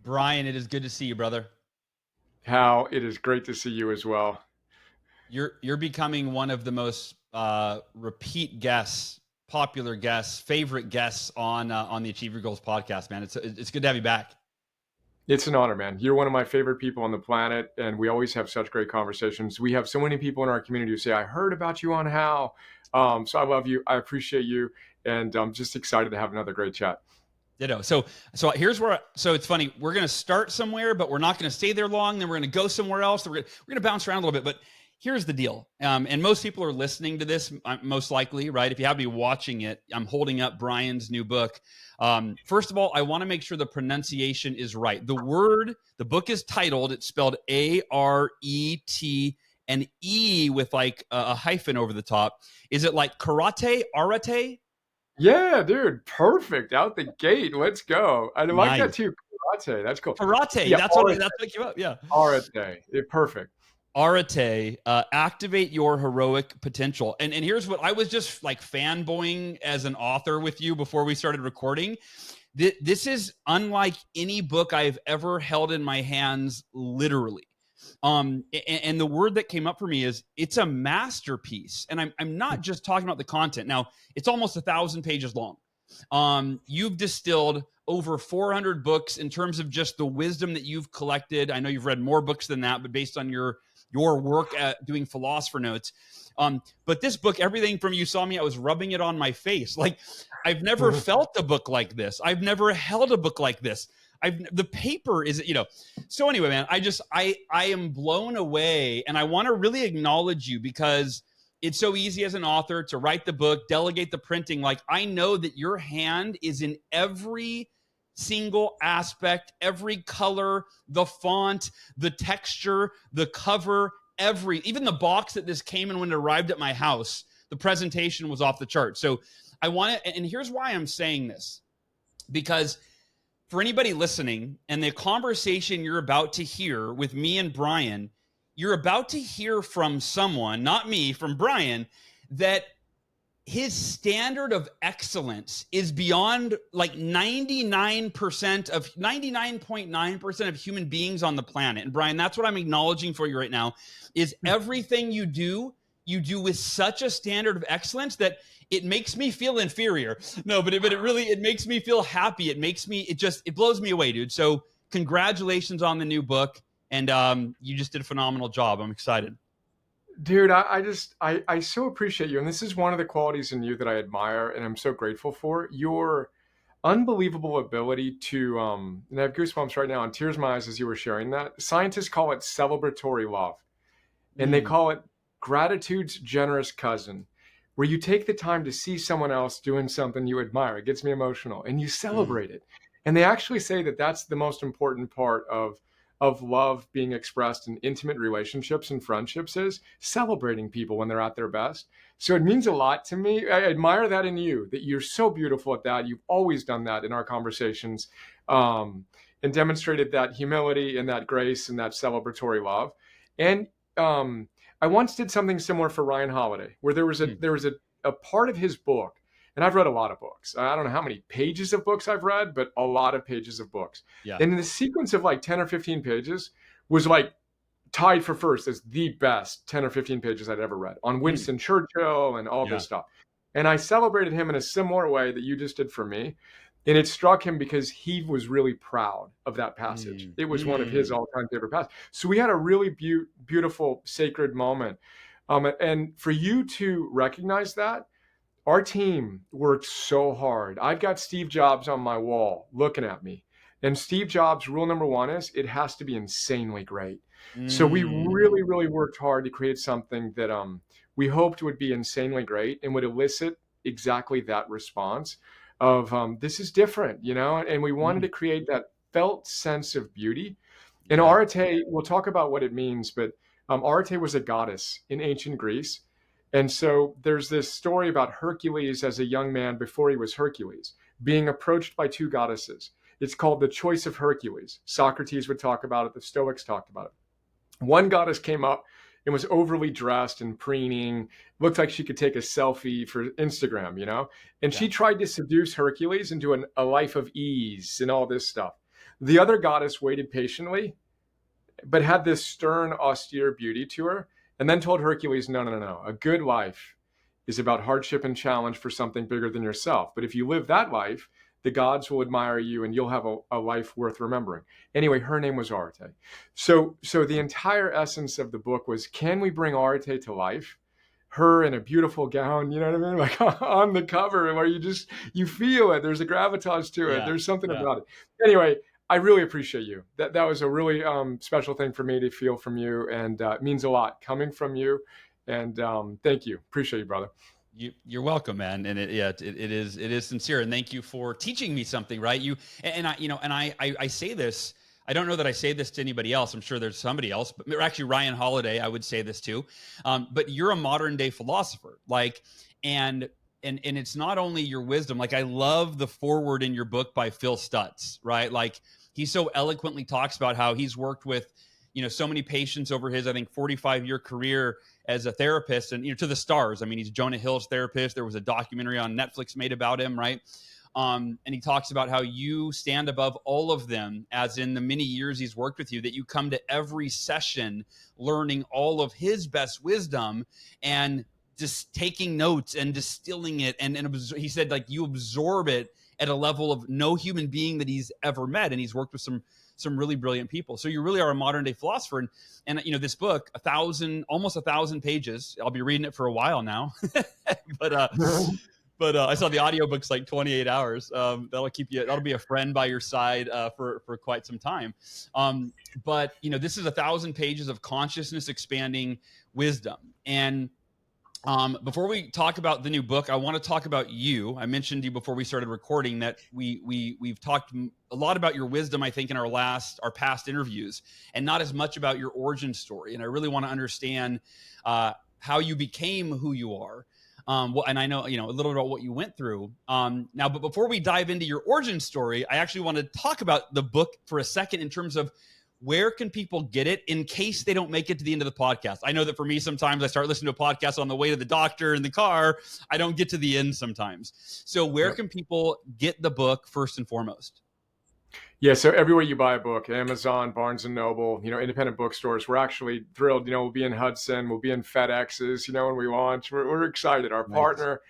Brian, it is good to see you, brother. Hal, it is great to see you as well. You're becoming one of the most repeat guests, popular guests, favorite guests on the Achieve Your Goals podcast, man. It's good to have you back. It's an honor, man. You're one of my favorite people on the planet, and we always have such great conversations. We have so many people in our community who say, I heard about you on Hal. So I love you. I appreciate you, and I'm just excited to have another great chat. Ditto. So here's where. So it's funny. We're gonna start somewhere, but we're not gonna stay there long. Then we're gonna go somewhere else. We're gonna bounce around a little bit. But here's the deal. And most people are listening to this, most likely, right? If you have me watching it, I'm holding up Brian's new book. First of all, I want to make sure the pronunciation is right. The book is titled. It's spelled Arete and E with like a hyphen over the top. Is it like karate, arete? Yeah, dude, perfect. Out the gate. Let's go. I like that Nice. too. Karate. That's cool. Karate. Yeah, That's what came up. Yeah. Arete. Perfect. Arete, activate your heroic potential. And here's what I was just like fanboying as an author with you before we started recording. This is unlike any book I've ever held in my hands, literally. And the word that came up for me is it's a masterpiece. And I'm not just talking about the content. Now, it's almost 1,000 pages long. You've distilled over 400 books in terms of just the wisdom that you've collected. I know you've read more books than that, but based on your work at doing philosopher notes. But this book, everything from you saw me, I was rubbing it on my face. Like I've never felt a book like this. I've never held a book like this. The paper is, so anyway, man, I am blown away, and I want to really acknowledge you because it's so easy as an author to write the book, delegate the printing. Like I know that your hand is in every single aspect, every color, the font, the texture, the cover, even the box that this came in when it arrived at my house. The presentation was off the chart. So I want to, and here's why I'm saying this, because for anybody listening and the conversation you're about to hear with me and Brian, you're about to hear from someone, not me, from Brian, that his standard of excellence is beyond like 99.9% of human beings on the planet. And Brian, that's what I'm acknowledging for you right now, is everything you do with such a standard of excellence that it makes me feel inferior. No, but it makes me feel happy. It blows me away, dude. So congratulations on the new book. And you just did a phenomenal job. I'm excited. Dude, I so appreciate you. And this is one of the qualities in you that I admire and I'm so grateful for. Your unbelievable ability to, and I have goosebumps right now and tears in my eyes as you were sharing that. Scientists call it celebratory love. And they call it gratitude's generous cousin, where you take the time to see someone else doing something you admire. It gets me emotional and you celebrate it. And they actually say that that's the most important part of love being expressed in intimate relationships and friendships is celebrating people when they're at their best. So it means a lot to me. I admire that in you, that you're so beautiful at that. You've always done that in our conversations, and demonstrated that humility and that grace and that celebratory love. And I once did something similar for Ryan Holiday, where there was a part of his book, and I've read a lot of books. I don't know how many pages of books I've read, but a lot of pages of books. Yeah. And in the sequence of like 10 or 15 pages was like tied for first as the best 10 or 15 pages I'd ever read on Winston Churchill and all this stuff. And I celebrated him in a similar way that you just did for me. And it struck him because he was really proud of that passage. It was one of his all-time favorite passages. So we had a really beautiful, sacred moment. And for you to recognize that, our team worked so hard. I've got Steve Jobs on my wall looking at me. And Steve Jobs' rule number one is it has to be insanely great. So we really, really worked hard to create something that we hoped would be insanely great and would elicit exactly that response of this is different, and we wanted to create that felt sense of beauty. And Areté, we'll talk about what it means, but Areté was a goddess in ancient Greece. And so there's this story about Hercules as a young man before he was Hercules, being approached by two goddesses. It's called the choice of Hercules. Socrates would talk about it. The Stoics talked about it. One goddess came up and was overly dressed and preening, looked like she could take a selfie for Instagram, And she tried to seduce Hercules into a life of ease and all this stuff. The other goddess waited patiently, but had this stern, austere beauty to her, and then told Hercules, no, no, no, no. A good life is about hardship and challenge for something bigger than yourself. But if you live that life, the gods will admire you and you'll have a life worth remembering. Anyway, her name was Areté. So the entire essence of the book was, can we bring Areté to life? Her in a beautiful gown, you know what I mean? Like on the cover, where you feel it. There's a gravitas to it. Yeah. There's something Yeah. about it. Anyway, I really appreciate you. That was a really special thing for me to feel from you, and it means a lot coming from you. And thank you. Appreciate you, brother. You're welcome, man. And it is sincere. And thank you for teaching me something, right? I say this. I don't know that I say this to anybody else. I'm sure there's somebody else, but actually Ryan Holiday, I would say this too. But you're a modern day philosopher, like, and it's not only your wisdom. Like, I love the foreword in your book by Phil Stutz, right? Like, he so eloquently talks about how he's worked with, so many patients over his, I think, 45-year career as a therapist, and to the stars. I mean, he's Jonah Hill's therapist. There was a documentary on Netflix made about him, right? And he talks about how you stand above all of them, as in the many years he's worked with you, that you come to every session learning all of his best wisdom and just taking notes and distilling it. And he said, like, you absorb it at a level of no human being that he's ever met. And he's worked with some really brilliant people. So you really are a modern day philosopher. And this book, almost 1,000 pages. I'll be reading it for a while now, but I saw the audiobook's like 28 hours. That'll be a friend by your side for quite some time. But this is 1,000 pages of consciousness expanding wisdom. And before we talk about the new book, I want to talk about you. I mentioned to you before we started recording that we've talked a lot about your wisdom, I think, in our past interviews, and not as much about your origin story. And I really want to understand how you became who you are. And I know, a little bit about what you went through. Now, but before we dive into your origin story, I actually want to talk about the book for a second in terms of where can people get it in case they don't make it to the end of the podcast. I know that for me, sometimes I start listening to a podcast on the way to the doctor in the car. I don't get to the end sometimes. So where can people get the book first and foremost? Yeah, so everywhere you buy a book, Amazon, Barnes and Noble, independent bookstores, we're actually thrilled. We'll be in Hudson, we'll be in FedEx's, when we launch. We're excited. Our partner,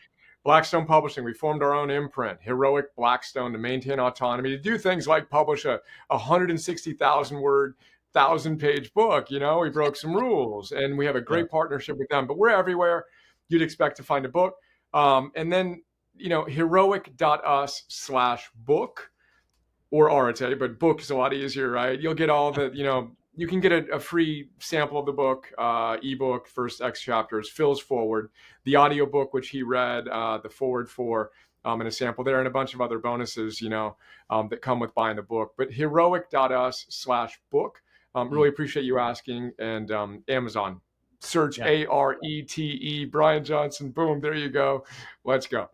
Blackstone Publishing, we formed our own imprint, Heroic Blackstone, to maintain autonomy, to do things like publish a 160,000 word, 1,000-page book. We broke some rules, and we have a great partnership with them. But we're everywhere you'd expect to find a book. And then, heroic.us/book. Or Areté, but book is a lot easier, right? You'll get all the, you can get a free sample of the book, ebook, first X chapters, Phil's forward, the audiobook, which he read, the forward for, and a sample there, and a bunch of other bonuses, that come with buying the book. But heroic.us/book. Really appreciate you asking. And Amazon, search Arete, Brian Johnson. Boom, there you go. Let's go.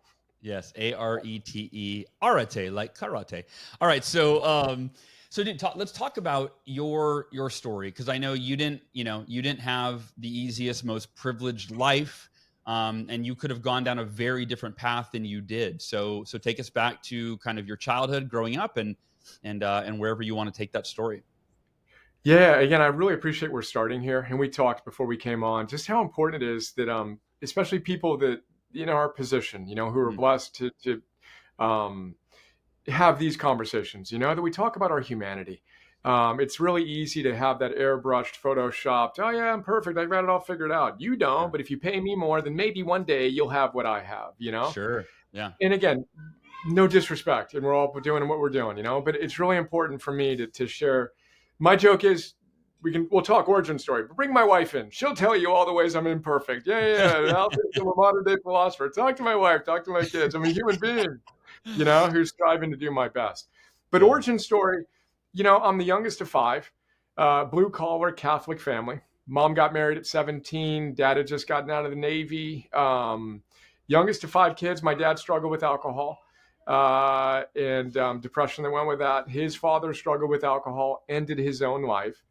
Yes, Arete, Areté, like karate. All right, so let's talk about your story, because I know you didn't have the easiest, most privileged life, and you could have gone down a very different path than you did. So take us back to kind of your childhood, growing up, and wherever you want to take that story. Yeah, again, I really appreciate we're starting here, and we talked before we came on just how important it is that especially people that our position, who are blessed to have these conversations, that we talk about our humanity. It's really easy to have that airbrushed, photoshopped, oh yeah, I'm perfect, I've got it all figured out. You don't, but if you pay me more, then maybe one day you'll have what I have, Sure, yeah. And again, no disrespect, and we're all doing what we're doing, but it's really important for me to share. My joke is, we'll talk origin story, but bring my wife in. She'll tell you all the ways I'm imperfect. Yeah. I'm a modern day philosopher. Talk to my wife, talk to my kids. I'm a human being, who's striving to do my best. But origin story, I'm the youngest of five, blue collar Catholic family. Mom got married at 17. Dad had just gotten out of the Navy. Youngest of five kids. My dad struggled with alcohol and depression that went with that. His father struggled with alcohol, ended his own life.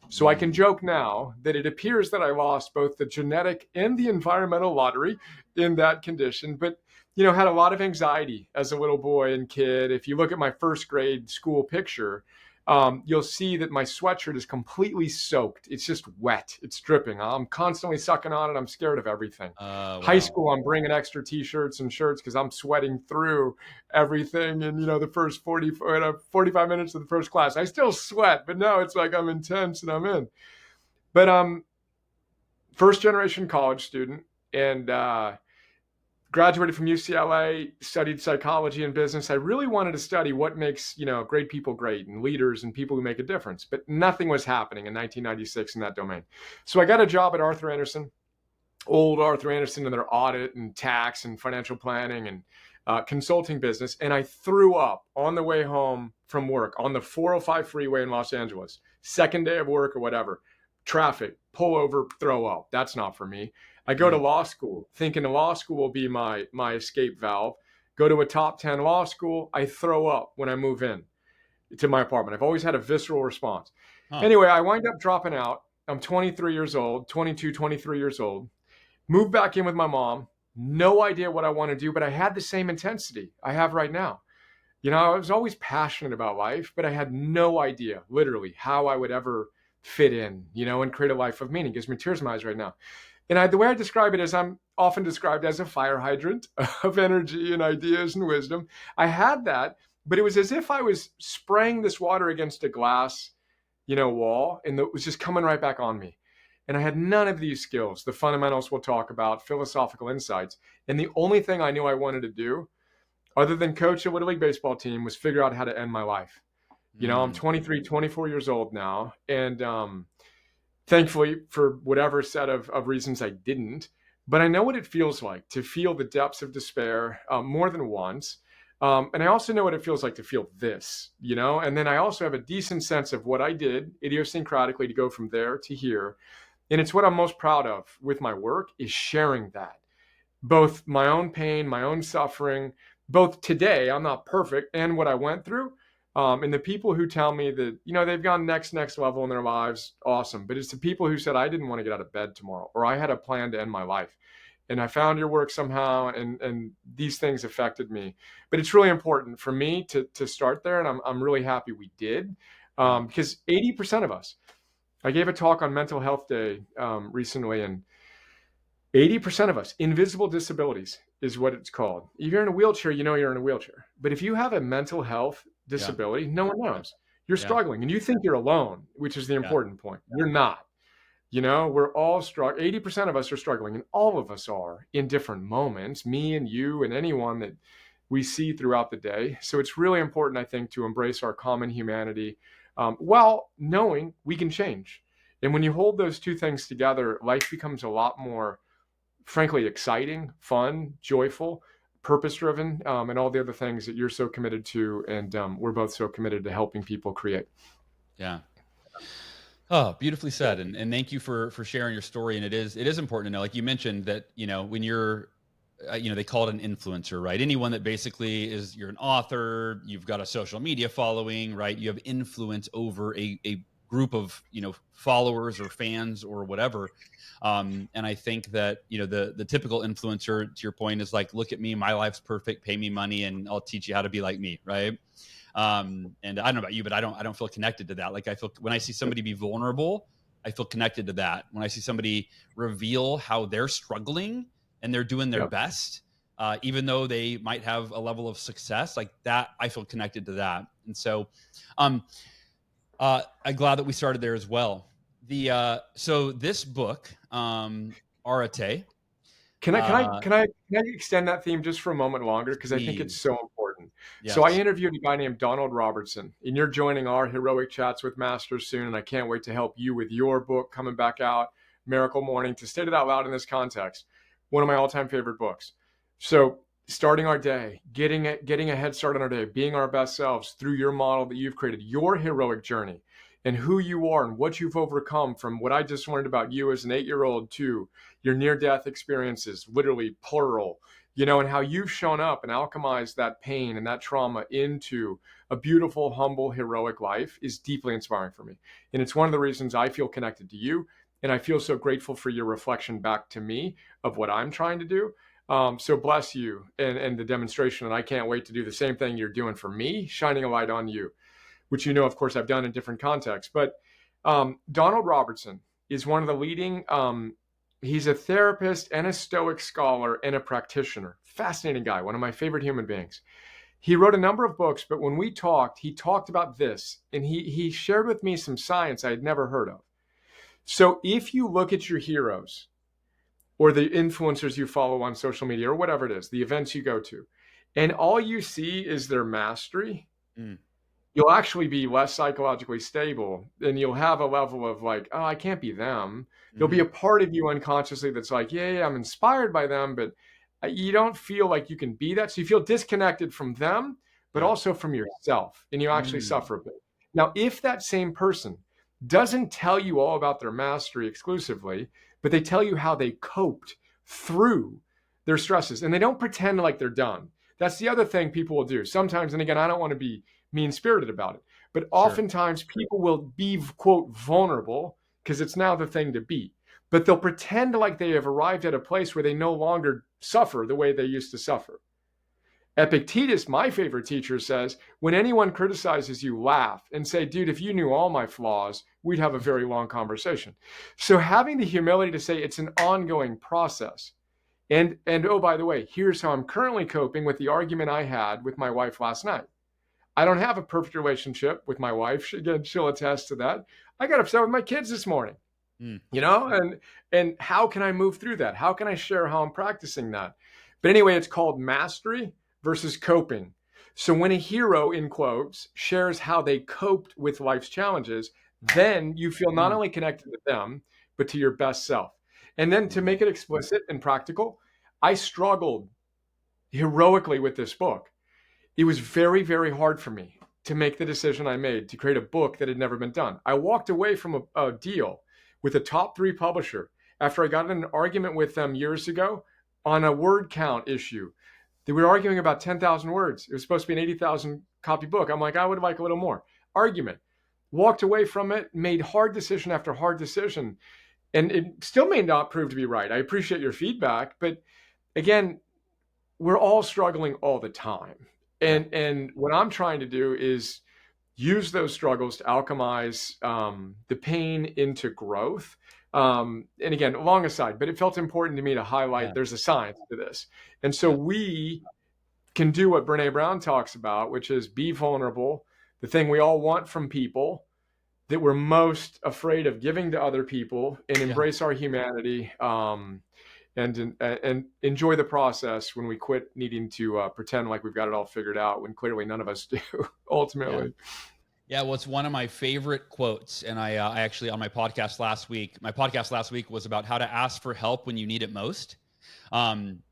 So I can joke now that it appears that I lost both the genetic and the environmental lottery in that condition, but, had a lot of anxiety as a little boy and kid. If you look at my first grade school picture, you'll see that my sweatshirt is completely soaked. It's just wet. It's dripping. I'm constantly sucking on it. I'm scared of everything. High Wow. school, I'm bringing extra t-shirts and shirts because I'm sweating through everything. And, the first 45 minutes of the first class, I still sweat, but no, it's like I'm intense and I'm in. But first generation college student, and graduated from UCLA, studied psychology and business. I really wanted to study what makes, great people great, and leaders and people who make a difference, but nothing was happening in 1996 in that domain. So I got a job at Arthur Andersen, old Arthur Andersen, in their audit and tax and financial planning and consulting business. And I threw up on the way home from work on the 405 freeway in Los Angeles, second day of work or whatever. Traffic, pull over, throw up. That's not for me. I go to law school thinking the law school will be my escape valve. Go to a top 10 law school. I throw up when I move in to my apartment. I've always had a visceral response. Anyway, I wind up dropping out. I'm 23 years old, 22, 23 years old. Moved back in with my mom. No idea what I want to do, but I had the same intensity I have right now. I was always passionate about life, but I had no idea, literally, how I would ever fit in, and create a life of meaning. It gives me tears in my eyes right now. And the way I describe it is I'm often described as a fire hydrant of energy and ideas and wisdom. I had that, but it was as if I was spraying this water against a glass, wall, and it was just coming right back on me. And I had none of these skills, the fundamentals we'll talk about, philosophical insights. And the only thing I knew I wanted to do, other than coach a Little League baseball team, was figure out how to end my life. I'm 23, 24 years old now. And thankfully, for whatever set of reasons, I didn't. But I know what it feels like to feel the depths of despair more than once. And I also know what it feels like to feel this, and then I also have a decent sense of what I did idiosyncratically to go from there to here. And it's what I'm most proud of with my work, is sharing that. Both my own pain, my own suffering, both today, I'm not perfect, and what I went through. And the people who tell me that, they've gone next level in their lives, awesome. But it's the people who said, I didn't want to get out of bed tomorrow, or I had a plan to end my life. And I found your work somehow, and these things affected me. But it's really important for me to start there, and I'm really happy we did, because 80% of us, I gave a talk on Mental Health Day recently, and 80% of us, invisible disabilities is what it's called. If you're in a wheelchair, you're in a wheelchair. But if you have a mental health disability, no one knows. You're struggling, and you think you're alone, which is the important point. You're not. We're all struggling. 80% of us are struggling, and all of us are in different moments, me and you and anyone that we see throughout the day. So it's really important, I think, to embrace our common humanity while knowing we can change. And when you hold those two things together, life becomes a lot more, frankly, exciting, fun, joyful, purpose-driven, and all the other things that you're so committed to, and we're both so committed to helping people create. Yeah. Oh, beautifully said. And thank you for sharing your story. And it is important to know, like you mentioned, that, when you're, they call it an influencer, right? Anyone that basically you're an author, you've got a social media following, right? You have influence over a group of, followers or fans or whatever. And I think that, the typical influencer, to your point, is like, look at me, my life's perfect, pay me money and I'll teach you how to be like me. Right. And I don't know about you, but I don't feel connected to that. Like, I feel when I see somebody be vulnerable, I feel connected to that. When I see somebody reveal how they're struggling and they're doing their best, even though they might have a level of success like that, I feel connected to that. And so, I'm glad that we started there as well. So this book, Areté. Can I extend that theme just for a moment longer? Because I think it's so important. Yes. So I interviewed a guy named Donald Robertson, and you're joining our Heroic Chats with Masters soon, and I can't wait to help you with your book coming back out, Miracle Morning. To state it out loud in this context, one of my all-time favorite books. So starting our day, getting a head start on our day, being our best selves through your model that you've created, your heroic journey, and who you are and what you've overcome, from what I just learned about you as an 8-year-old to your near-death experiences, literally plural, and how you've shown up and alchemized that pain and that trauma into a beautiful, humble, heroic life, is deeply inspiring for me. And it's one of the reasons I feel connected to you. And I feel so grateful for your reflection back to me of what I'm trying to do. So bless you and the demonstration. And I can't wait to do the same thing you're doing for me, shining a light on you. which, of course, I've done in different contexts. But Donald Robertson is one of the leading, he's a therapist and a Stoic scholar and a practitioner. Fascinating guy, one of my favorite human beings. He wrote a number of books, but when we talked, he talked about this, and he shared with me some science I had never heard of. So if you look at your heroes or the influencers you follow on social media or whatever it is, the events you go to, and all you see is their mastery, you'll actually be less psychologically stable, and you'll have a level of like, oh, I can't be them. There'll be a part of you unconsciously that's like, yeah, I'm inspired by them, but you don't feel like you can be that. So you feel disconnected from them, but also from yourself, and you actually suffer a bit. Now, if that same person doesn't tell you all about their mastery exclusively, but they tell you how they coped through their stresses, and they don't pretend like they're done. That's the other thing people will do sometimes. And again, I don't want to be mean-spirited about it, but oftentimes people will be, quote, vulnerable because it's now the thing to be, but they'll pretend like they have arrived at a place where they no longer suffer the way they used to suffer. Epictetus, my favorite teacher, says, when anyone criticizes you, laugh and say, dude, if you knew all my flaws, we'd have a very long conversation. So having the humility to say it's an ongoing process. And oh, by the way, here's how I'm currently coping with the argument I had with my wife last night. I don't have a perfect relationship with my wife. Again, she'll attest to that. I got upset with my kids this morning, and how can I move through that? How can I share how I'm practicing that? But anyway, it's called mastery versus coping. So when a hero, in quotes, shares how they coped with life's challenges, then you feel not only connected to them, but to your best self. And then to make it explicit and practical, I struggled heroically with this book. It was very, very hard for me to make the decision I made to create a book that had never been done. I walked away from a deal with a top 3 publisher after I got in an argument with them years ago on a word count issue. They were arguing about 10,000 words. It was supposed to be an 80,000 copy book. I'm like, I would like a little more. Argument. Walked away from it, made hard decision after hard decision. And it still may not prove to be right. I appreciate your feedback, but again, we're all struggling all the time. And what I'm trying to do is use those struggles to alchemize the pain into growth. And again, long aside, but it felt important to me to highlight there's a science to this. And so we can do what Brene Brown talks about, which is be vulnerable, the thing we all want from people that we're most afraid of giving to other people, and embrace our humanity. And enjoy the process when we quit needing to pretend like we've got it all figured out, when clearly none of us do, ultimately. Yeah, well, it's one of my favorite quotes. And I actually, on my podcast last week was about how to ask for help when you need it most.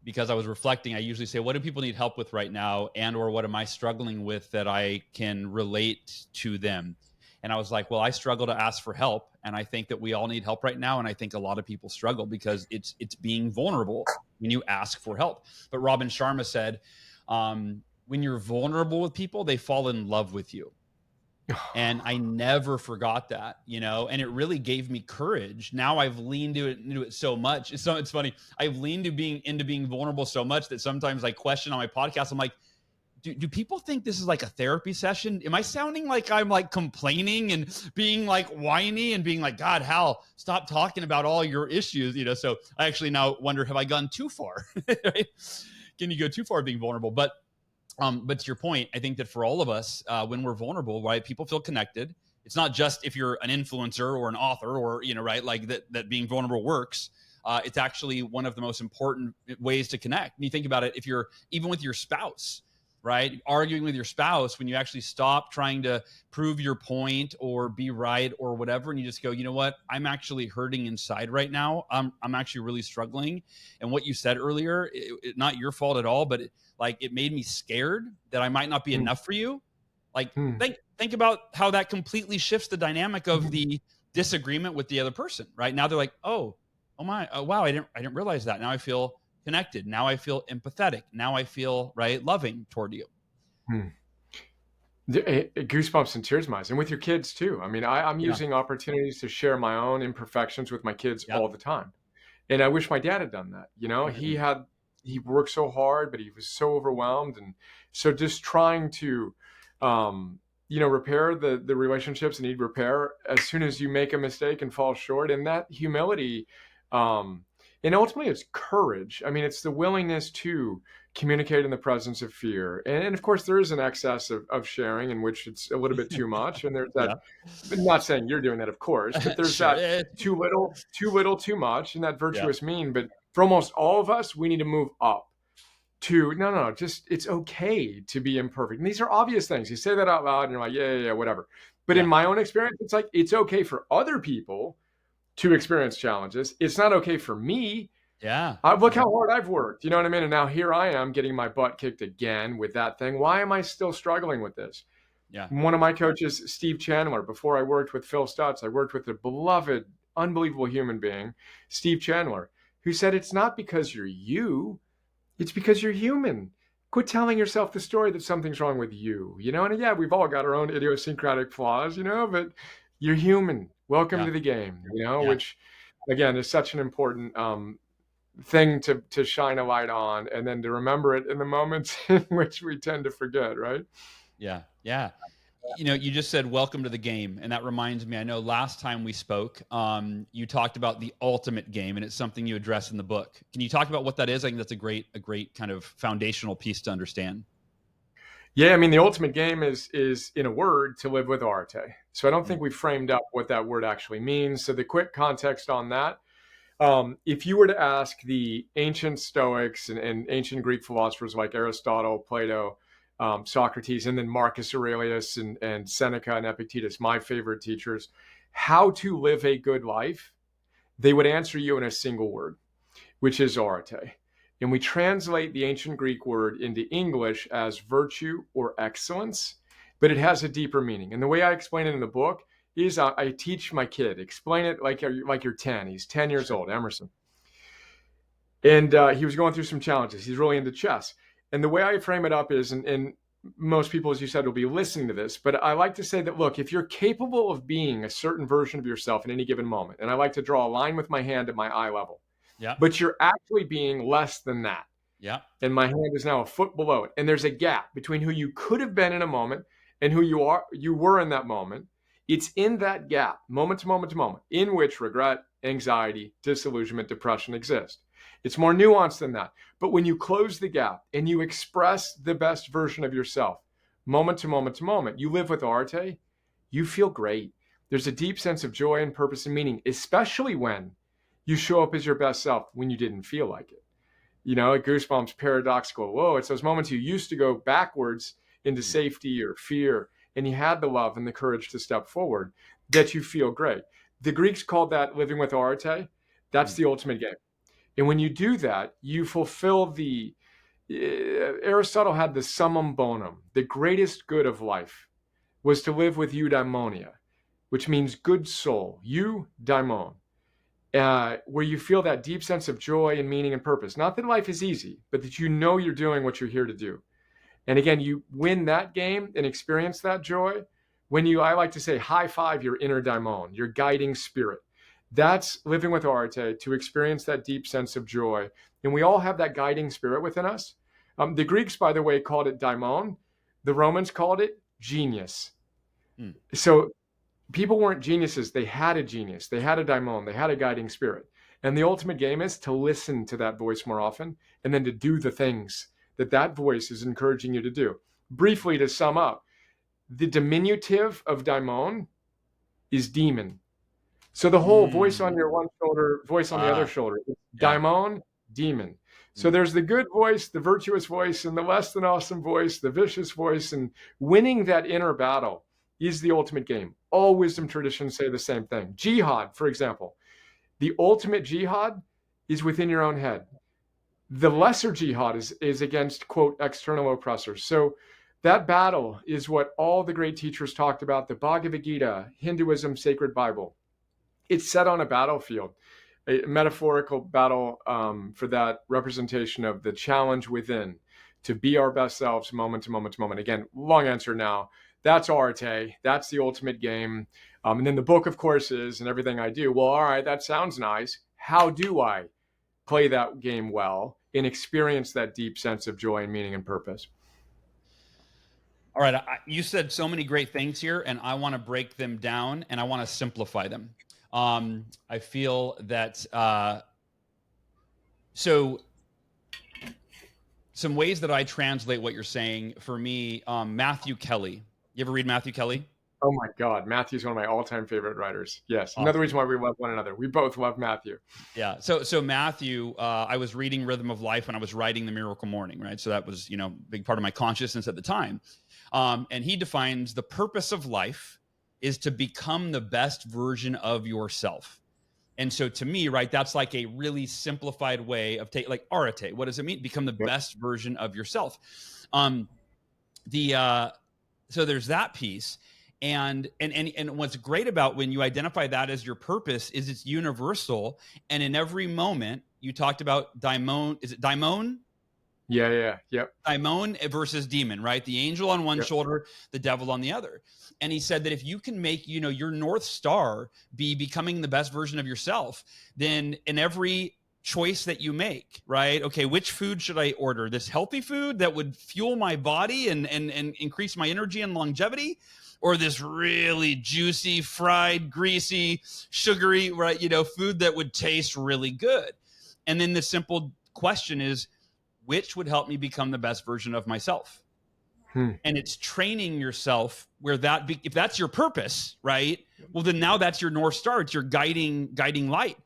Because I was reflecting, I usually say, what do people need help with right now? And or what am I struggling with that I can relate to them? And I was like, well, I struggle to ask for help. And I think that we all need help right now. And I think a lot of people struggle because it's being vulnerable when you ask for help. But Robin Sharma said, when you're vulnerable with people, they fall in love with you. And I never forgot that, and it really gave me courage. Now I've leaned into it so much. It's funny. I've leaned into being vulnerable so much that sometimes I question on my podcast. I'm like, do people think this is like a therapy session? Am I sounding like I'm like complaining and being like whiny and being like, God, Hal, stop talking about all your issues, So I actually now wonder, have I gone too far? Right? Can you go too far being vulnerable? But to your point, I think that for all of us, when we're vulnerable, right, people feel connected. It's not just if you're an influencer or an author or, right, like that being vulnerable works. It's actually one of the most important ways to connect. And you think about it, if you're even with your spouse, right, arguing with your spouse, when you actually stop trying to prove your point or be right or whatever, and you just go, you know what, I'm actually hurting inside right now. I'm actually really struggling. And what you said earlier, not your fault at all, but it made me scared that I might not be enough for you. Like, think about how that completely shifts the dynamic of the disagreement with the other person, right? Now they're like, oh my, wow, I didn't realize that. Now I feel connected. Now I feel empathetic. Now I feel loving toward you. Goosebumps and tears in my eyes, and with your kids too. I mean, I'm using opportunities to share my own imperfections with my kids all the time. And I wish my dad had done that. He worked so hard, but he was so overwhelmed. And so just trying to repair the relationships that need repair as soon as you make a mistake and fall short. And that humility, and ultimately it's courage. I mean, it's the willingness to communicate in the presence of fear. And of course, there is an excess of sharing in which it's a little bit too much. And there's that, I'm not saying you're doing that, of course, but there's Sure. that too little, too much, and that Yeah. virtuous mean. But for almost all of us, we need to move up to no, just it's okay to be imperfect. And these are obvious things. You say that out loud and you're like, yeah, whatever. But in my own experience, it's like, it's okay for other people to experience challenges. It's not okay for me. Yeah. Look how hard I've worked. You know what I mean? And now here I am getting my butt kicked again with that thing. Why am I still struggling with this? Yeah. One of my coaches, Steve Chandler, before I worked with Phil Stutz, I worked with a beloved, unbelievable human being, Steve Chandler, who said, it's not because you're you, it's because you're human. Quit telling yourself the story that something's wrong with you, And yeah, we've all got our own idiosyncratic flaws, but you're human. Welcome to the game, which again is such an important thing to shine a light on, and then to remember it in the moments in which we tend to forget, right? Yeah. You just said welcome to the game, and that reminds me, I know last time we spoke, you talked about the ultimate game, and it's something you address in the book. Can you talk about what that is? I think that's a great kind of foundational piece to understand. Yeah, I mean, the ultimate game is in a word, to live with Areté. So I don't think we framed up what that word actually means. So the quick context on that, if you were to ask the ancient Stoics and ancient Greek philosophers like Aristotle, Plato, Socrates, and then Marcus Aurelius and Seneca and Epictetus, my favorite teachers, how to live a good life, they would answer you in a single word, which is Areté. And we translate the ancient Greek word into English as virtue or excellence, but it has a deeper meaning. And the way I explain it in the book is I teach my kid, explain it like you're 10. He's 10 years old, Emerson. And he was going through some challenges. He's really into chess. And the way I frame it up is, and most people, as you said, will be listening to this, but I like to say that, look, if you're capable of being a certain version of yourself in any given moment, and I like to draw a line with my hand at my eye level, but you're actually being less than that. And my hand is now a foot below it. And there's a gap between who you could have been in a moment and who you were in that moment. It's in that gap, moment to moment to moment, in which regret, anxiety, disillusionment, depression exist. It's more nuanced than that. But when you close the gap and you express the best version of yourself, moment to moment to moment, you live with Areté, you feel great. There's a deep sense of joy and purpose and meaning, especially when you show up as your best self when you didn't feel like it. Goosebumps, paradoxical. Whoa, it's those moments you used to go backwards into safety or fear, and you had the love and the courage to step forward, that you feel great. The Greeks called that living with Areté. That's the ultimate game. And when you do that, you fulfill the, Aristotle had the summum bonum, the greatest good of life was to live with eudaimonia, which means good soul, eudaimon. Where you feel that deep sense of joy and meaning and purpose. Not that life is easy, but that you're doing what you're here to do. And again, you win that game and experience that joy when I like to say, high five your inner daimon, your guiding spirit. That's living with Areté, to experience that deep sense of joy. And we all have that guiding spirit within us. The Greeks, by the way, called it daimon. The Romans called it genius. So people weren't geniuses. They had a genius. They had a daimon. They had a guiding spirit. And the ultimate game is to listen to that voice more often, and then to do the things that voice is encouraging you to do. Briefly, to sum up, the diminutive of daimon is demon. So the whole voice on your one shoulder, voice on the other shoulder, daimon, demon. So there's the good voice, the virtuous voice, and the less than awesome voice, the vicious voice, and winning that inner battle is the ultimate game. All wisdom traditions say the same thing. Jihad, for example, the ultimate jihad is within your own head. The lesser jihad is against, quote, external oppressors. So that battle is what all the great teachers talked about. The Bhagavad Gita, Hinduism, sacred Bible. It's set on a battlefield, a metaphorical battle for that representation of the challenge within to be our best selves moment to moment to moment. Again, long answer now. That's Areté. That's the ultimate game. And then the book, of course, is, and everything I do, well, all right, that sounds nice. How do I play that game well and experience that deep sense of joy and meaning and purpose? All right. You said so many great things here, and I want to break them down and I want to simplify them. I feel that, so some ways that I translate what you're saying for me, Matthew Kelly. You ever read Matthew Kelly? Oh my God, Matthew's one of my all-time favorite writers. Yes, another Awesome. reason why we love one another. We both love Matthew. Yeah. So Matthew, I was reading Rhythm of Life when I was writing The Miracle Morning, right? So that was, a big part of my consciousness at the time. And he defines the purpose of life is to become the best version of yourself. And so to me, right, that's like a really simplified way of like Areté. What does it mean? Become the best version of yourself. So there's that piece. And what's great about when you identify that as your purpose is it's universal. And in every moment, you talked about daimon. Is it daimon? Yeah. Yep. Daimon versus demon, right? The angel on one shoulder, the devil on the other. And he said that if you can make, your North Star be becoming the best version of yourself, then in every choice that you make, right? Okay, which food should I order? This healthy food that would fuel my body and increase my energy and longevity, or this really juicy, fried, greasy, sugary, right, food that would taste really good. And then the simple question is, which would help me become the best version of myself? And it's training yourself where if that's your purpose, right? Well, then now that's your North Star. It's your guiding light.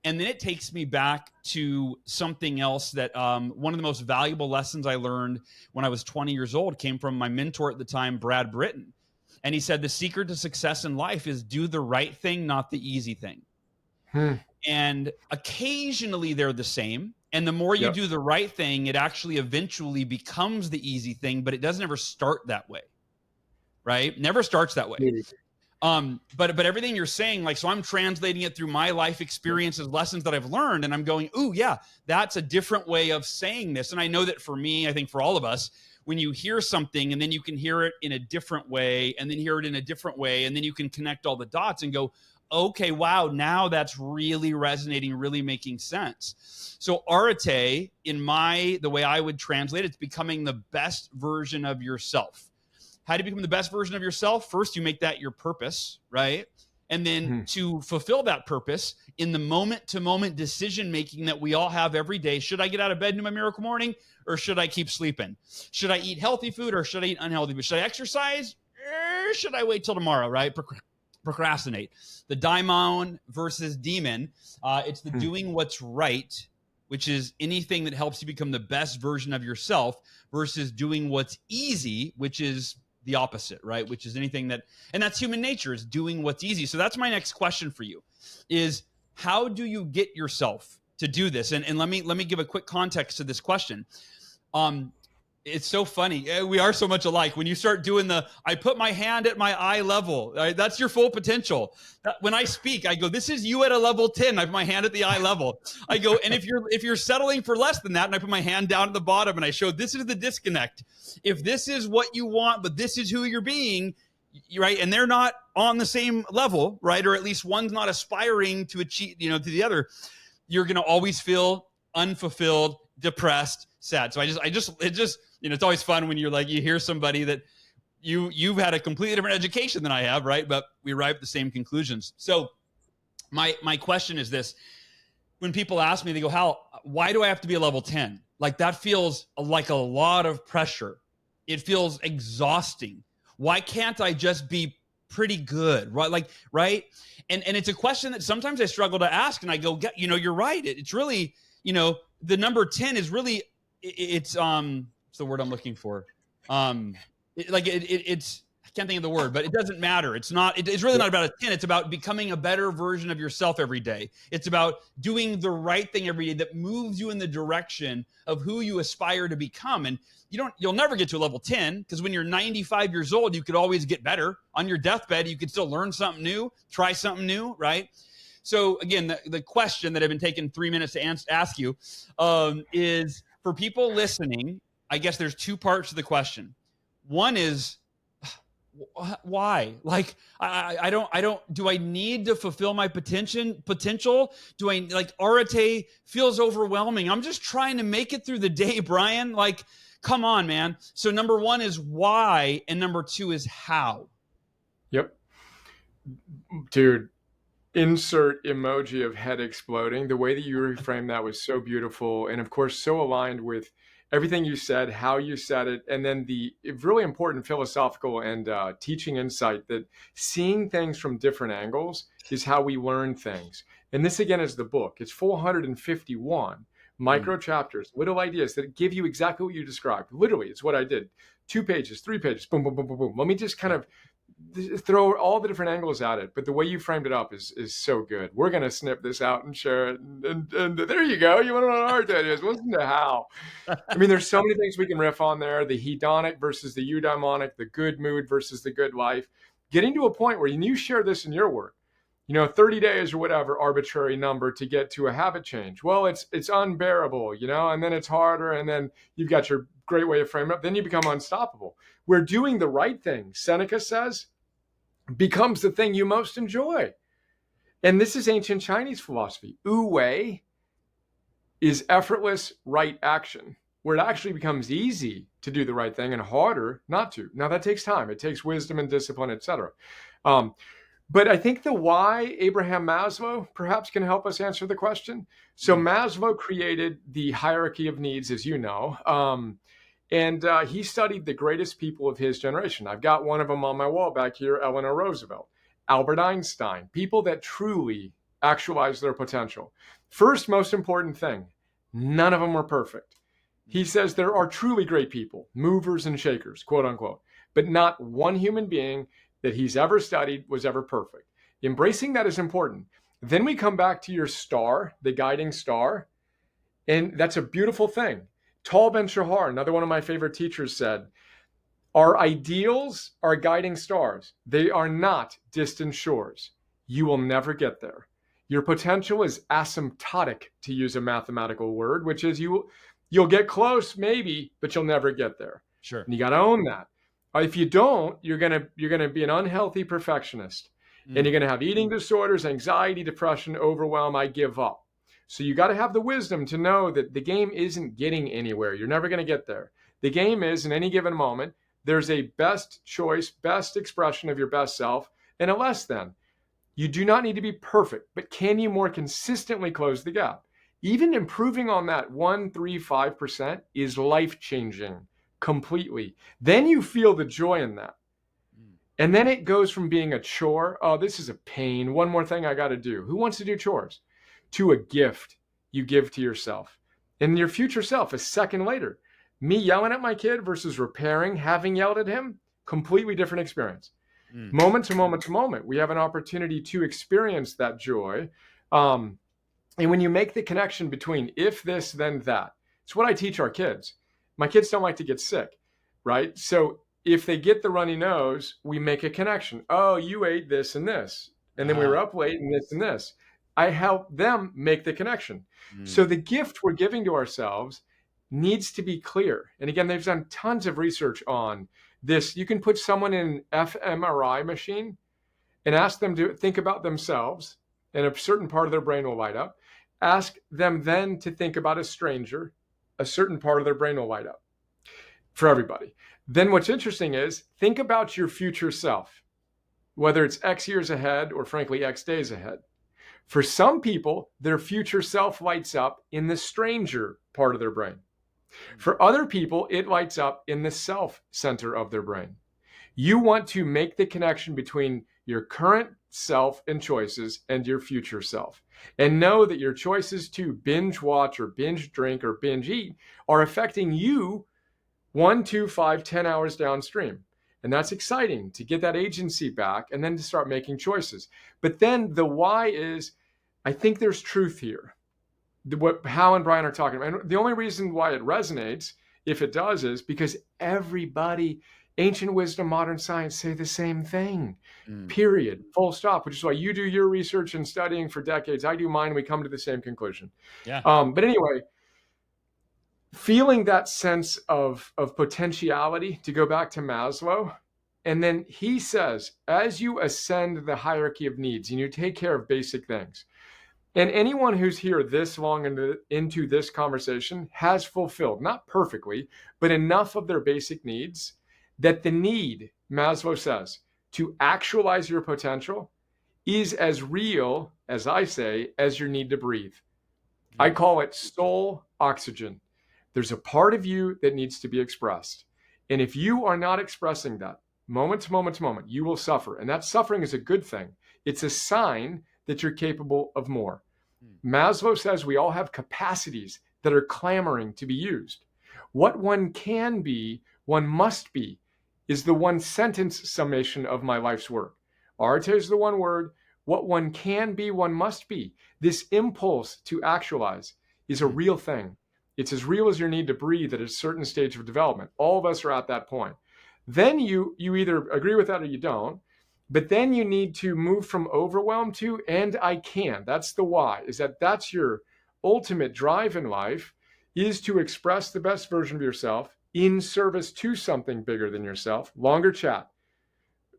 And then it takes me back to something else that one of the most valuable lessons I learned when I was 20 years old came from my mentor at the time, Brad Britton. And he said, the secret to success in life is do the right thing, not the easy thing. And occasionally they're the same. And the more you do the right thing, it actually eventually becomes the easy thing, but it doesn't ever start that way, right? Never starts that way. But everything you're saying, like, so I'm translating it through my life experiences, lessons that I've learned, and I'm going, ooh, yeah, that's a different way of saying this. And I know that for me, I think for all of us, when you hear something and then you can hear it in a different way and then hear it in a different way, and then you can connect all the dots and go, okay, wow, now that's really resonating, really making sense. So Areté, the way I would translate it, it's becoming the best version of yourself. How do you become the best version of yourself? First, you make that your purpose, right? And then to fulfill that purpose in the moment-to-moment decision-making that we all have every day, should I get out of bed and do my miracle morning, or should I keep sleeping? Should I eat healthy food, or should I eat unhealthy food? Should I exercise, or should I wait till tomorrow, right? Procrastinate. The daimon versus demon, it's the doing what's right, which is anything that helps you become the best version of yourself, versus doing what's easy, which is the opposite, right? Which is anything and that's human nature, is doing what's easy. So that's my next question for you is, how do you get yourself to do this? And let me give a quick context to this question. It's so funny. We are so much alike. When you start doing I put my hand at my eye level, right? That's your full potential. When I speak, I go, this is you at a level 10. I put my hand at the eye level. I go, and if you're settling for less than that, and I put my hand down at the bottom and I show, this is the disconnect. If this is what you want, but this is who you're being, right? And they're not on the same level, right? Or at least one's not aspiring to achieve, to the other. You're going to always feel unfulfilled, depressed, sad. So it's always fun when you hear somebody that you've had a completely different education than I have, right? But we arrive at the same conclusions. So my question is this: when people ask me, they go, Hal, why do I have to be a level 10? Like, that feels like a lot of pressure. It feels exhausting. Why can't I just be pretty good? Right? And it's a question that sometimes I struggle to ask, and I go, you're right. It's really, the number 10 is really, it's what's the word I'm looking for? It's I can't think of the word, but it doesn't matter. It's really not about a 10. It's about becoming a better version of yourself every day. It's about doing the right thing every day that moves you in the direction of who you aspire to become. And you'll never get to a level 10, because when you're 95 years old, you could always get better. On your deathbed, you could still learn something new, try something new, right? So again, the question that I've been taking 3 minutes to ask you is, for people listening, I guess there's two parts to the question. One is, why? Like, I don't, do I need to fulfill my potential? Do I, Areté feels overwhelming. I'm just trying to make it through the day, Brian. Like, Come on, man. So number one is why, and number two is how. Yep. Dude, insert emoji of head exploding. The way that you reframed that was so beautiful. And of course, so aligned with everything you said, how you said it, and then the really important philosophical and teaching insight that seeing things from different angles is how we learn things. And this, again, is the book. It's 451 micro chapters, little ideas that give you exactly what you described. Literally, it's what I did. 2 pages, 3 pages, boom, boom, boom, boom, boom. Let me just kind of throw all the different angles at it, but the way you framed it up is so good. We're gonna snip this out and share it, and there you go. You want to know what our dad is? Listen to how. I mean, there's so many things we can riff on there: the hedonic versus the eudaimonic, the good mood versus the good life. Getting to a point where you share this in your work, 30 days or whatever arbitrary number to get to a habit change. Well, it's unbearable, and then it's harder, and then you've got your great way of framing up. Then you become unstoppable. Where doing the right thing, Seneca says, becomes the thing you most enjoy. And this is ancient Chinese philosophy. Wu Wei is effortless right action, where it actually becomes easy to do the right thing and harder not to. Now, that takes time. It takes wisdom and discipline, etc. But I think the why, Abraham Maslow, perhaps can help us answer the question. So Maslow created the hierarchy of needs, as you know. And he studied the greatest people of his generation. I've got one of them on my wall back here, Eleanor Roosevelt, Albert Einstein, people that truly actualize their potential. First, most important thing, none of them were perfect. He says there are truly great people, movers and shakers, quote unquote, but not one human being that he's ever studied was ever perfect. Embracing that is important. Then we come back to your star, the guiding star, and that's a beautiful thing. Tal Ben-Shahar, another one of my favorite teachers, said, our ideals are guiding stars. They are not distant shores. You will never get there. Your potential is asymptotic, to use a mathematical word, which is you'll get close maybe, but you'll never get there. Sure. And you got to own that. If you don't, you're gonna be an unhealthy perfectionist, and you're gonna have eating disorders, anxiety, depression, overwhelm. I give up. So you got to have the wisdom to know that the game isn't getting anywhere. You're never going to get there. The game is, in any given moment, there's a best choice, best expression of your best self, and a less than. You do not need to be perfect, but can you more consistently close the gap? Even improving on that 1, 3, 5% is life-changing completely. Then you feel the joy in that. And then it goes from being a chore, oh, this is a pain, one more thing I got to do. Who wants to do chores? To a gift you give to yourself and your future self a second later. Me yelling at my kid versus repairing, having yelled at him, completely different experience. Moment to moment to moment, we have an opportunity to experience that joy. And when you make the connection between if this, then that, it's what I teach our kids. My kids don't like to get sick, right? So if they get the runny nose, we make a connection. Oh, you ate this and this, and then we were up late and this and this. I help them make the connection. So the gift we're giving to ourselves needs to be clear. And again, they've done tons of research on this. You can put someone in an fMRI machine and ask them to think about themselves, and a certain part of their brain will light up. Ask them then to think about a stranger, a certain part of their brain will light up for everybody. Then what's interesting is think about your future self, whether it's X years ahead or frankly, X days ahead. For some people, their future self lights up in the stranger part of their brain. For other people, it lights up in the self center of their brain. You want to make the connection between your current self and choices and your future self. And know that your choices to binge watch or binge drink or binge eat are affecting you 1, 2, 5, 10 hours downstream. And that's exciting to get that agency back and then to start making choices. But then the why is, I think there's truth here. What Hal and Brian are talking about. And the only reason why it resonates, if it does, is because everybody, ancient wisdom, modern science, say the same thing. Period. Full stop. Which is why you do your research and studying for decades. I do mine. We come to the same conclusion. Yeah. But anyway, feeling that sense of potentiality, to go back to Maslow, and then he says, as you ascend the hierarchy of needs and you take care of basic things, And anyone who's here this long into this conversation has fulfilled, not perfectly, but enough of their basic needs that the need, Maslow says, to actualize your potential is as real, as I say, as your need to breathe. I call it soul oxygen. There's a part of you that needs to be expressed. And if you are not expressing that moment to moment to moment, you will suffer. And that suffering is a good thing. It's a sign that you're capable of more. Maslow says we all have capacities that are clamoring to be used. What one can be, one must be, is the one sentence summation of my life's work. Areté is the one word. What one can be, one must be. This impulse to actualize is a real thing. It's as real as your need to breathe at a certain stage of development. All of us are at that point. Then you either agree with that or you don't. But then you need to move from overwhelm to, and I can. That's the why, is that's your ultimate drive in life, is to express the best version of yourself in service to something bigger than yourself. Longer chat.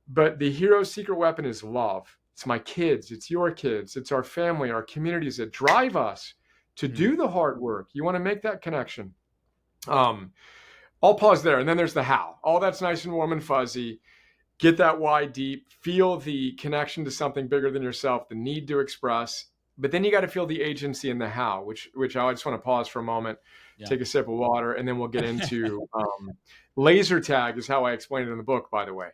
But the hero's secret weapon is love. It's my kids. It's your kids. It's our family, our communities that drive us to do the hard work. You want to make that connection. I'll pause there. And then there's the how. All that's nice and warm and fuzzy. Get that why deep, feel the connection to something bigger than yourself, the need to express, but then you got to feel the agency and the how, which I just want to pause for a moment, take a sip of water, and then we'll get into laser tag is how I explain it in the book, by the way,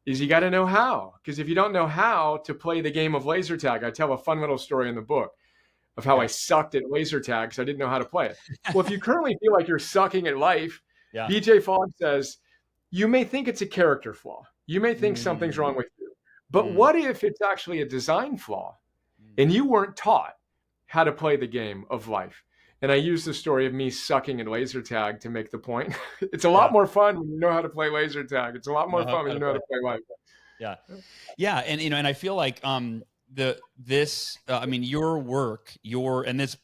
is you got to know how, because if you don't know how to play the game of laser tag, I tell a fun little story in the book of how I sucked at laser tag because I didn't know how to play it. Well, if you currently feel like you're sucking at life, BJ Fogg says, you may think it's a character flaw. You may think something's wrong with you, but what if it's actually a design flaw and you weren't taught how to play the game of life? And I use the story of me sucking at laser tag to make the point. It's a lot more fun when you know how to play laser tag. It's a lot more fun when you know how to play life. Yeah. And, and I feel like, your work, and this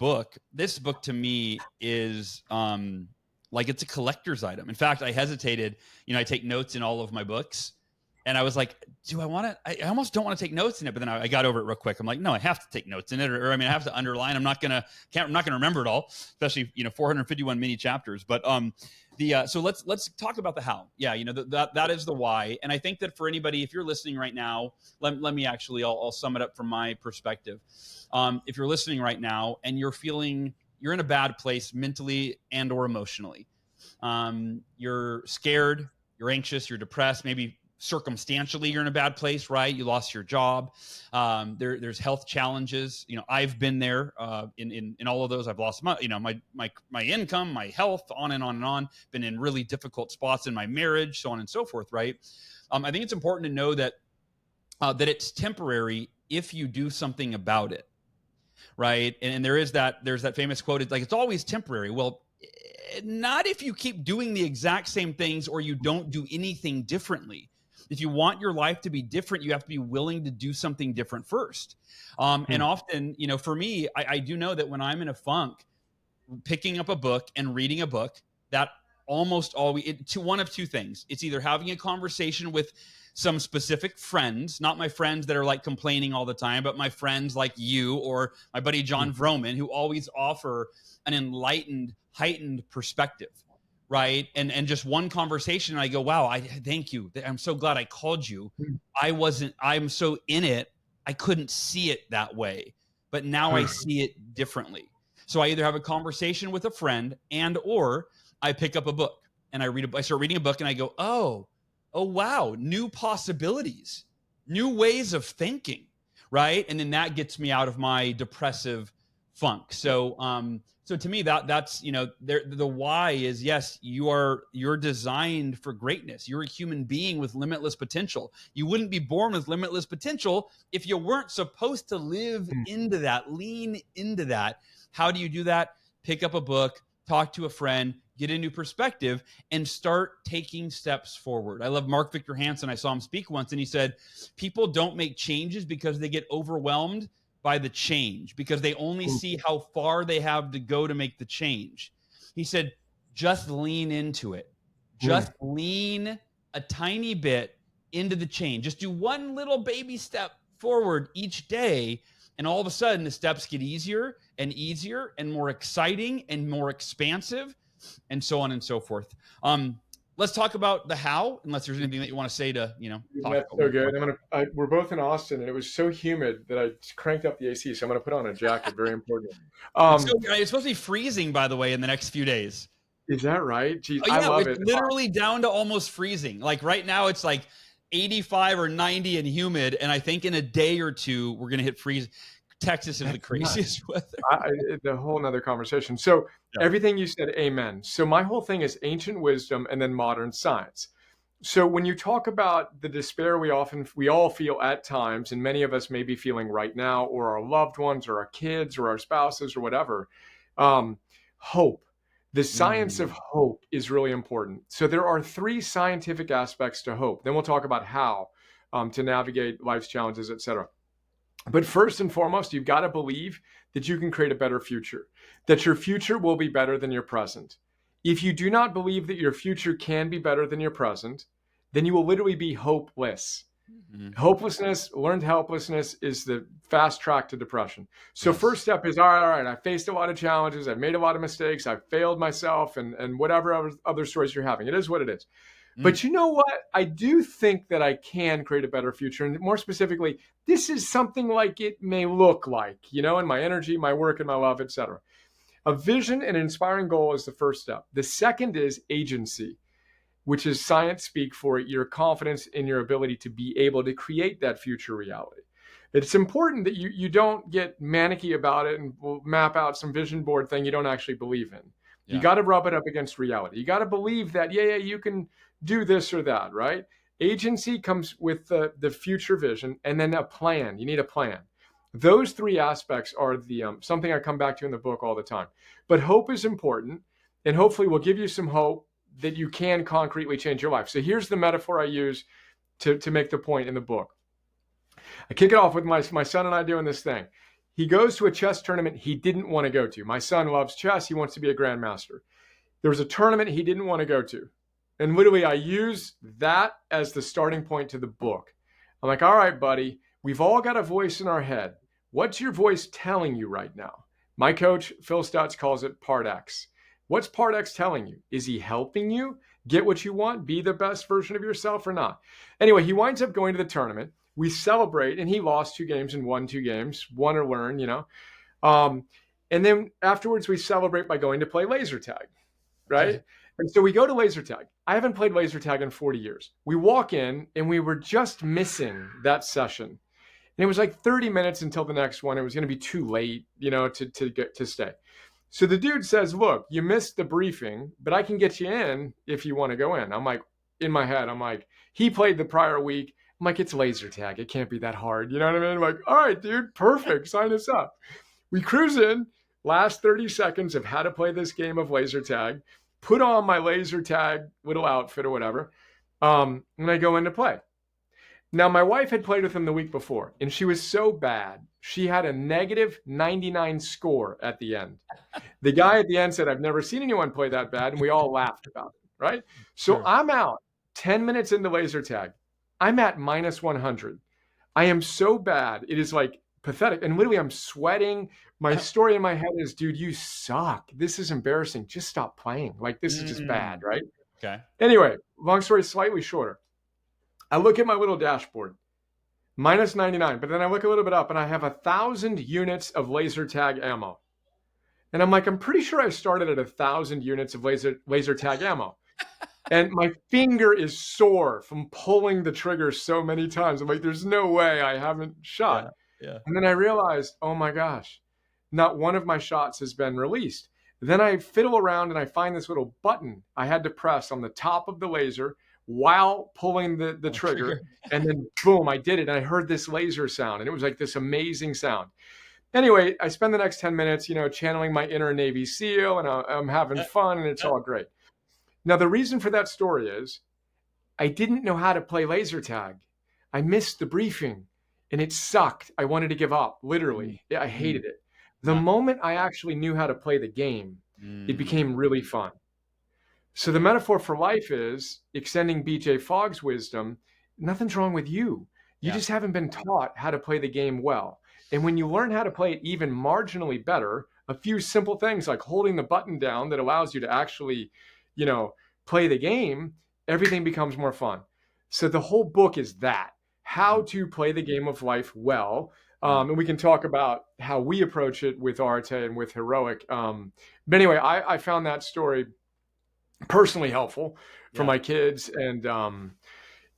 book to me is, like it's a collector's item. In fact, I hesitated, I take notes in all of my books. And I was like, do I want to? I almost don't want to take notes in it, but then I got over it real quick. I'm like, no, I have to take notes in it, or I have to underline. I'm not gonna remember it all, especially 451 mini chapters. But so let's talk about the how. Yeah, that is the why. And I think that for anybody, if you're listening right now, let me actually, I'll sum it up from my perspective. If you're listening right now and you're feeling you're in a bad place mentally and or emotionally, you're scared, you're anxious, you're depressed, maybe circumstantially you're in a bad place, right? You lost your job. There's health challenges. I've been there in all of those. I've lost my income, my health, on and on and on. Been in really difficult spots in my marriage, so on and so forth, right? I think it's important to know that it's temporary if you do something about it, right? And there's that famous quote. It's like, it's always temporary. Well, not if you keep doing the exact same things or you don't do anything differently. If you want your life to be different, you have to be willing to do something different first. And often, for me, I do know that when I'm in a funk, picking up a book and reading a book, that almost always, to one of two things. It's either having a conversation with some specific friends, not my friends that are like complaining all the time, but my friends like you or my buddy John Vroman, who always offer an enlightened, heightened perspective. Right. And just one conversation, and I go, wow, thank you. I'm so glad I called you. I'm so in it. I couldn't see it that way, but now I see it differently. So I either have a conversation with a friend or I pick up a book and I start reading a book and I go, oh, wow, new possibilities, new ways of thinking. Right. And then that gets me out of my depressive funk. So to me, that's the why is, yes, you're designed for greatness. You're a human being with limitless potential. You wouldn't be born with limitless potential if you weren't supposed to live into that, lean into that. How do you do that? Pick up a book, talk to a friend, get a new perspective, and start taking steps forward. I love Mark Victor Hansen. I saw him speak once, and he said, people don't make changes because they get overwhelmed by the change, because they only see how far they have to go to make the change. He said, just lean into it. Just lean a tiny bit into the change. Just do one little baby step forward each day, And all of a sudden the steps get easier and easier and more exciting and more expansive, and so on and so forth. Let's talk about the how, unless there's anything that you want to say to, talk That's about. so good. We're both in Austin, and it was so humid that I cranked up the AC. So I'm going to put on a jacket. Very important. It's supposed to be freezing, by the way, in the next few days. Is that right? Geez, Oh, yeah, I love it's it. literally down to almost freezing. Like right now, it's like 85 or 90 and humid, and I think in a day or two we're gonna hit freeze. Texas is the craziest weather. The whole nother conversation. So everything you said, amen. So my whole thing is ancient wisdom and then modern science. So when you talk about the despair we all feel at times, and many of us may be feeling right now, or our loved ones, or our kids, or our spouses, or whatever, hope. The science of hope is really important. So there are 3 scientific aspects to hope. Then we'll talk about how to navigate life's challenges, etc. But first and foremost, you've got to believe that you can create a better future, that your future will be better than your present. If you do not believe that your future can be better than your present, then you will literally be hopeless. Hopelessness, learned helplessness is the fast track to depression. So first step is, all right, I faced a lot of challenges. I've made a lot of mistakes. I've failed myself and whatever other stories you're having. It is what it is. But you know what? I do think that I can create a better future. And more specifically, this is something like it may look like, in my energy, my work, and my love, etc. A vision and inspiring goal is the first step. The second is agency, which is science speak for your confidence in your ability to be able to create that future reality. It's important that you don't get manicky about it and map out some vision board thing you don't actually believe in. Yeah. You got to rub it up against reality. You got to believe that, you can do this or that, right? Agency comes with the future vision, and then a plan. You need a plan. Those 3 aspects are the something I come back to in the book all the time. But hope is important, and hopefully we'll give you some hope that you can concretely change your life. So here's the metaphor I use to make the point in the book. I kick it off with my son and I doing this thing. He goes to a chess tournament he didn't want to go to. My son loves chess. He wants to be a grandmaster. There was a tournament he didn't want to go to. And literally, I use that as the starting point to the book. I'm like, all right, buddy, we've all got a voice in our head. What's your voice telling you right now? My coach, Phil Stutz, calls it Part X. What's Part X telling you? Is he helping you get what you want, be the best version of yourself or not? Anyway, he winds up going to the tournament. We celebrate, and he lost 2 games and won 2 games, won or learn, And then afterwards, we celebrate by going to play laser tag, right? And so we go to laser tag. I haven't played laser tag in 40 years. We walk in, and we were just missing that session. And it was like 30 minutes until the next one. It was going to be too late, to stay. So the dude says, look, you missed the briefing, but I can get you in if you want to go in. I'm like, in my head, he played the prior week. I'm like, it's laser tag. It can't be that hard. You know what I mean? I'm like, all right, dude, perfect. Sign us up. We cruise in, last 30 seconds of how to play this game of laser tag, put on my laser tag little outfit or whatever, and I go in to play. Now, my wife had played with him the week before, and she was so bad. She had a negative 99 score at the end. The guy at the end said, I've never seen anyone play that bad, and we all laughed about it, right? So sure. I'm out 10 minutes into laser tag. I'm at minus 100. I am so bad. It is like pathetic. And literally, I'm sweating. My story in my head is, dude, you suck. This is embarrassing. Just stop playing. Like, this is just bad, right? Okay. Anyway, long story slightly shorter. I look at my little dashboard, minus 99, but then I look a little bit up and I have 1,000 units of laser tag ammo. And I'm like, I'm pretty sure I started at 1,000 units of laser tag ammo. And my finger is sore from pulling the trigger so many times. I'm like, there's no way I haven't shot. Yeah. And then I realized, oh my gosh, not one of my shots has been released. Then I fiddle around and I find this little button I had to press on the top of the laser while pulling the trigger. And then boom, I did it. And I heard this laser sound and it was like this amazing sound. Anyway, I spend the next 10 minutes, channeling my inner Navy SEAL and I'm having fun and it's all great. Now, the reason for that story is I didn't know how to play laser tag. I missed the briefing and it sucked. I wanted to give up, literally. I hated it. The moment I actually knew how to play the game, it became really fun. So the metaphor for life is extending BJ Fogg's wisdom. Nothing's wrong with you. You just haven't been taught how to play the game well. And when you learn how to play it even marginally better, a few simple things like holding the button down that allows you to actually, play the game, everything becomes more fun. So the whole book is that, how to play the game of life well. Yeah. And we can talk about how we approach it with Areté and with Heroic. But anyway, I found that story personally helpful for Yeah. my kids, and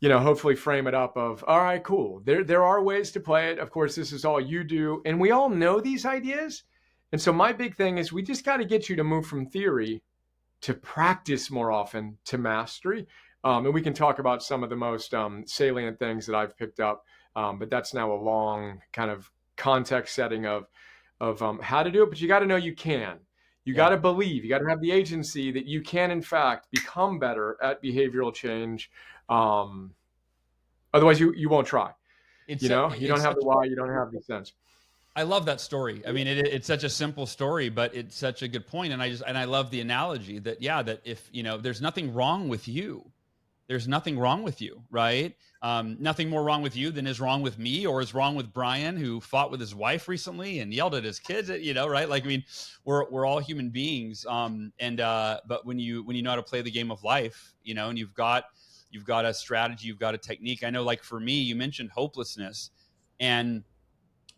hopefully frame it up of, all right, cool. There are ways to play it. Of course, this is all you do. And we all know these ideas. And so my big thing is we just got to get you to move from theory to practice more often to mastery. And we can talk about some of the most salient things that I've picked up. But that's now a long kind of context setting of how to do it. But you got to know you can. You got Yeah. to believe. You got to have the agency that you can, in fact, become better at behavioral change. Otherwise, you won't try. It's You su- know, you don't it's have such the why, you don't have the sense. I love that story. I mean, it's such a simple story, but it's such a good point. And I love the analogy that, yeah, that if, there's nothing wrong with you, there's nothing wrong with you, right? Nothing more wrong with you than is wrong with me or is wrong with Brian, who fought with his wife recently and yelled at his kids, right? Like, I mean, we're all human beings. But when you know how to play the game of life, and you've got a strategy, you've got a technique. I know, like for me, you mentioned hopelessness, and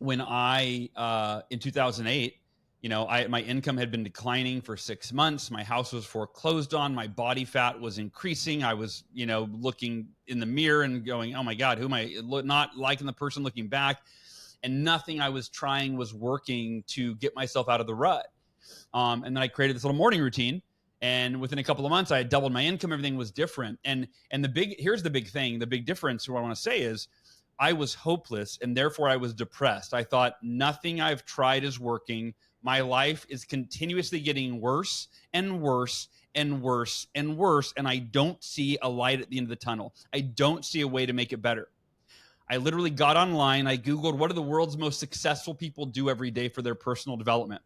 when in 2008, my income had been declining for 6 months. My house was foreclosed on. My body fat was increasing. I was, looking in the mirror and going, oh my God, who am I? Not liking the person looking back. And nothing I was trying was working to get myself out of the rut. And then I created this little morning routine. And within a couple of months, I had doubled my income. Everything was different. And here's the big thing. The big difference, what I want to say is, I was hopeless, and therefore I was depressed. I thought nothing I've tried is working. My life is continuously getting worse and worse and worse and worse, and I don't see a light at the end of the tunnel. I don't see a way to make it better. I literally got online. I Googled, what do the world's most successful people do every day for their personal development?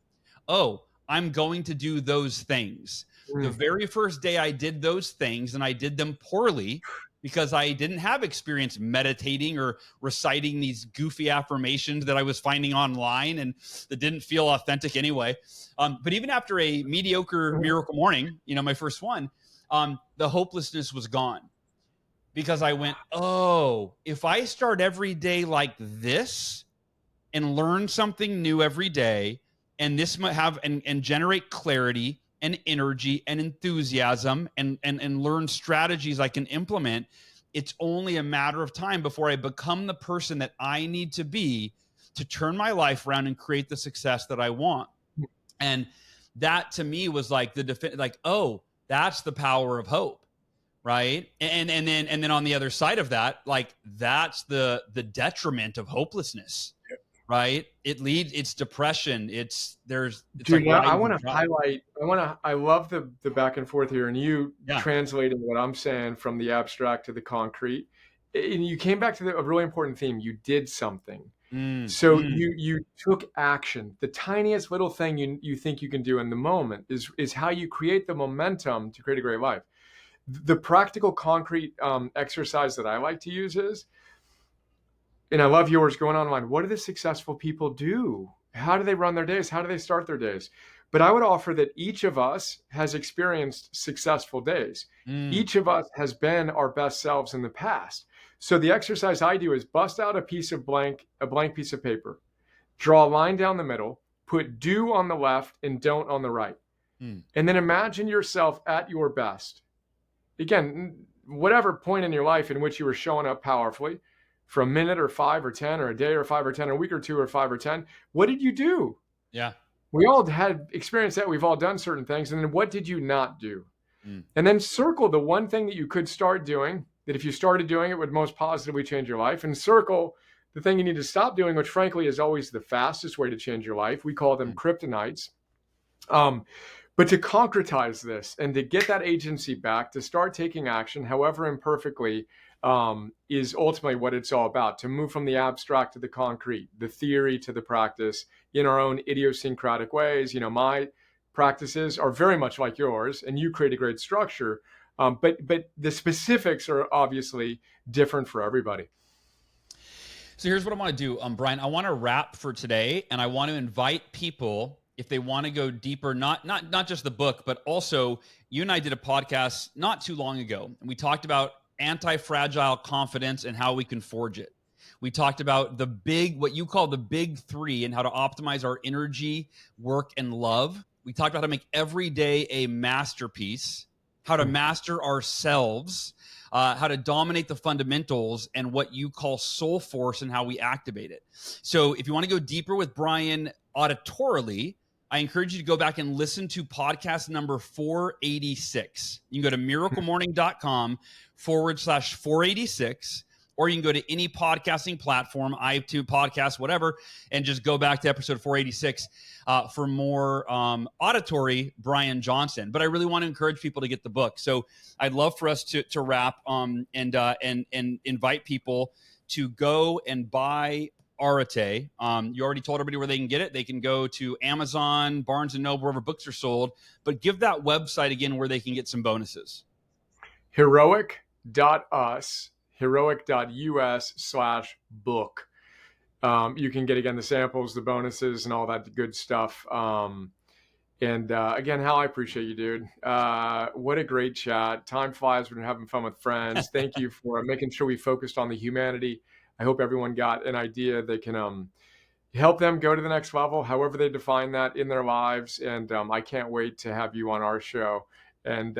Oh, I'm going to do those things. The very first day I did those things, and I did them poorly, because I didn't have experience meditating or reciting these goofy affirmations that I was finding online and that didn't feel authentic anyway. But even after a mediocre miracle morning, my first one, the hopelessness was gone, because I went, oh, if I start every day like this and learn something new every day, and this might have and generate clarity and energy and enthusiasm and learn strategies I can implement, it's only a matter of time before I become the person that I need to be to turn my life around and create the success that I want. And that to me was like oh, that's the power of hope, right? And then on the other side of that, like, that's the detriment of hopelessness, right? It's depression. It's Dude, like, now why I even want to try? highlight, I love the back and forth here, and you Yeah. translating what I'm saying from the abstract to the concrete. And you came back to a really important theme. You did something. So you took action. The tiniest little thing you think you can do in the moment is how you create the momentum to create a great life. The practical concrete exercise that I like to use is, and I love yours, going online, what do the successful people do? How do they run their days? How do they start their days? But I would offer that each of us has experienced successful days. Each of us has been our best selves in the past. So the exercise I do is bust out a blank piece of paper, draw a line down the middle, put do on the left and don't on the right. And then imagine yourself at your best. Again, whatever point in your life in which you were showing up powerfully, for a minute or 5 or 10 or a day or 5 or 10, a week or 2 or 5 or 10, what did you do? Yeah. We all had experienced that. We've all done certain things. And then what did you not do? And then circle the one thing that you could start doing, that if you started doing it would most positively change your life, and circle the thing you need to stop doing, which frankly is always the fastest way to change your life. We call them kryptonites. But to concretize this and to get that agency back, to start taking action, however imperfectly, is ultimately what it's all about. To move from the abstract to the concrete, the theory to the practice in our own idiosyncratic ways. My practices are very much like yours, and you create a great structure. But the specifics are obviously different for everybody. So here's what I want to do, Brian. I want to wrap for today, and I want to invite people, if they want to go deeper, not just the book, but also you and I did a podcast not too long ago, and we talked about anti-fragile confidence and how we can forge it. We talked about what you call the big three, and how to optimize our energy, work, and love. We talked about how to make every day a masterpiece, how to master ourselves, how to dominate the fundamentals, and what you call soul force and how we activate it. So if you want to go deeper with Brian auditorily, I encourage you to go back and listen to podcast number 486. You can go to miraclemorning.com/486, or you can go to any podcasting platform, iTunes podcast, whatever, and just go back to episode 486 for more auditory Brian Johnson. But I really want to encourage people to get the book. So I'd love for us to wrap and invite people to go and buy Areté. You already told everybody where they can get it. They can go to Amazon, Barnes & Noble, wherever books are sold. But give that website again where they can get some bonuses. Heroic.us, heroic.us/book. You can get, again, the samples, the bonuses, and all that good stuff. Again, Hal, I appreciate you, dude. What a great chat. Time flies when you're having fun with friends. Thank you for making sure we focused on the humanity. I hope everyone got an idea they can help them go to the next level, however they define that in their lives. And I can't wait to have you on our show and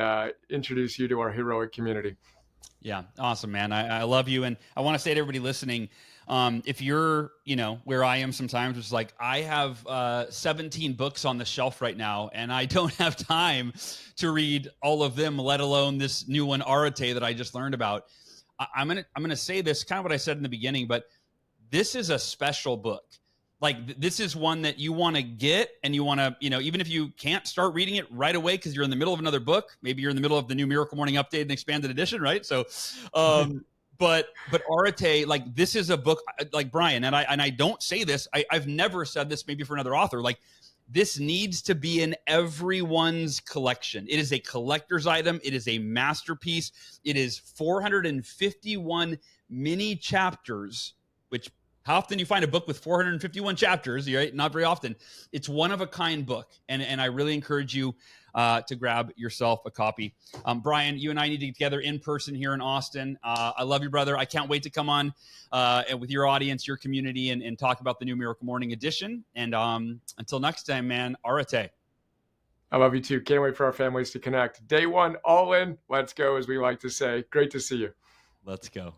introduce you to our heroic community. Yeah, awesome, man. I love you. And I want to say to everybody listening, if you're, where I am sometimes, which is like, I have 17 books on the shelf right now, and I don't have time to read all of them, let alone this new one, Areté, that I just learned about. I'm gonna say this, kind of what I said in the beginning, but this is a special book. Like, this is one that you want to get, and you want to, even if you can't start reading it right away because you're in the middle of another book, maybe you're in the middle of the new Miracle Morning Update and Expanded Edition, right? So, but Areté, like, this is a book, like, Brian, and I don't say this, I've never said this, maybe for another author, like, this needs to be in everyone's collection. It is a collector's item. It is a masterpiece. It is 451 mini chapters, which, how often you find a book with 451 chapters, right? Not very often. It's one of a kind book. And I really encourage you to grab yourself a copy. Brian, you and I need to get together in person here in Austin. I love you, brother. I can't wait to come on and with your audience, your community, and talk about the new Miracle Morning edition. And until next time, man, Areté. I love you too. Can't wait for our families to connect. Day one, all in. Let's go, as we like to say. Great to see you. Let's go.